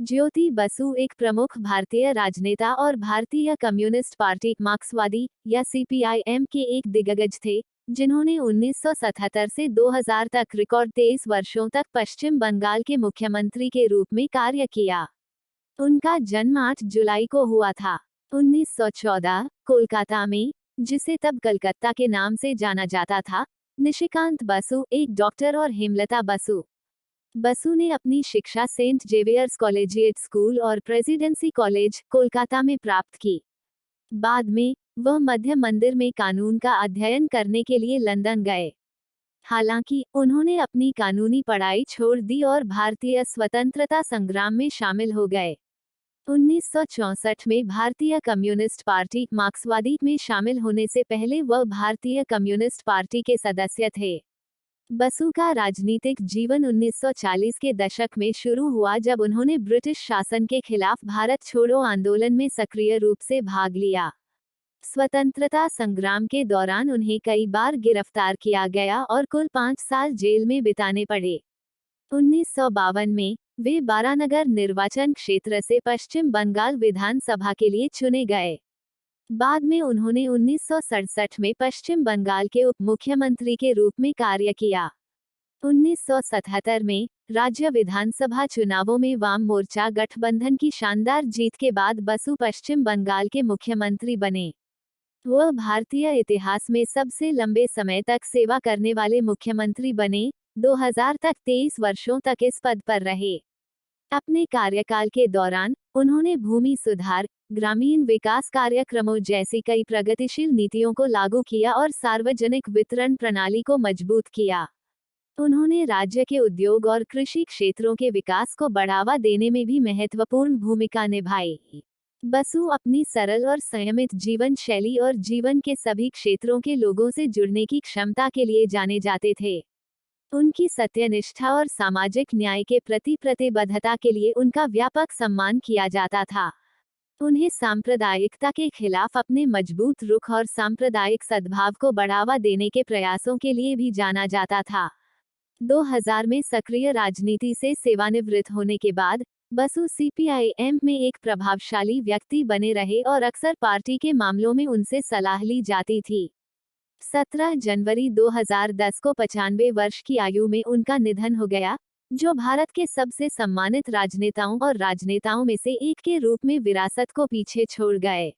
ज्योति बसु एक प्रमुख भारतीय राजनेता और भारतीय कम्युनिस्ट पार्टी मार्क्सवादी या सीपीआईएम के एक दिग्गज थे, जिन्होंने 1977 से 2000 तक रिकॉर्ड 23 वर्षों तक पश्चिम बंगाल के मुख्यमंत्री के रूप में कार्य किया। उनका जन्म 8 जुलाई को हुआ था। 1914 कोलकाता में, जिसे तब कलकत्ता के नाम से जाना जाता था, निशिकांत बसु एक डॉक्टर और हेमलता बसु ने अपनी शिक्षा सेंट जेवियर्स कॉलेजिएट स्कूल और प्रेसिडेंसी कॉलेज, कोलकाता में प्राप्त की। बाद में वह मध्य मंदिर में कानून का अध्ययन करने के लिए लंदन गए। हालांकि उन्होंने अपनी कानूनी पढ़ाई छोड़ दी और भारतीय स्वतंत्रता संग्राम में शामिल हो गए। 1964 में भारतीय कम्युनिस्ट पार्टी मार्क्सवादी में शामिल होने से पहले वह भारतीय कम्युनिस्ट पार्टी के सदस्य थे। बसु का राजनीतिक जीवन 1940 के दशक में शुरू हुआ, जब उन्होंने ब्रिटिश शासन के खिलाफ भारत छोड़ो आंदोलन में सक्रिय रूप से भाग लिया। स्वतंत्रता संग्राम के दौरान उन्हें कई बार गिरफ्तार किया गया और कुल 5 साल जेल में बिताने पड़े। 1952 में वे बारानगर निर्वाचन क्षेत्र से पश्चिम बंगाल विधानसभा के लिए चुने गए। बाद में उन्होंने 1967 में पश्चिम बंगाल के उप मुख्यमंत्री के रूप में कार्य किया। 1977 में राज्य विधानसभा चुनावों में वाम मोर्चा गठबंधन की शानदार जीत के बाद बसु पश्चिम बंगाल के मुख्यमंत्री बने। वह भारतीय इतिहास में सबसे लंबे समय तक सेवा करने वाले मुख्यमंत्री बने। 2000 तक 23 वर्षों तक इस पद पर रहे। अपने कार्यकाल के दौरान उन्होंने भूमि सुधार, ग्रामीण विकास कार्यक्रमों जैसी कई प्रगतिशील नीतियों को लागू किया और सार्वजनिक वितरण प्रणाली को मजबूत किया। उन्होंने राज्य के उद्योग और कृषि क्षेत्रों के विकास को बढ़ावा देने में भी महत्वपूर्ण भूमिका निभाई। बसु अपनी सरल और संयमित जीवन शैली और जीवन के सभी क्षेत्रों के लोगों से जुड़ने की क्षमता के लिए जाने जाते थे। उनकी सत्यनिष्ठा और सामाजिक न्याय के प्रति प्रतिबद्धता के लिए उनका व्यापक सम्मान किया जाता था। उन्हें सांप्रदायिकता के खिलाफ अपने मजबूत रुख और सांप्रदायिक सद्भाव को बढ़ावा देने के प्रयासों के लिए भी जाना जाता था। 2000 में सक्रिय राजनीति से सेवानिवृत्त होने के बाद बसु सीपीआईएम में एक प्रभावशाली व्यक्ति बने रहे और अक्सर पार्टी के मामलों में उनसे सलाह ली जाती थी। 17 जनवरी 2010 को 95 वर्ष की आयु में उनका निधन हो गया, जो भारत के सबसे सम्मानित राजनेताओं में से एक के रूप में विरासत को पीछे छोड़ गए।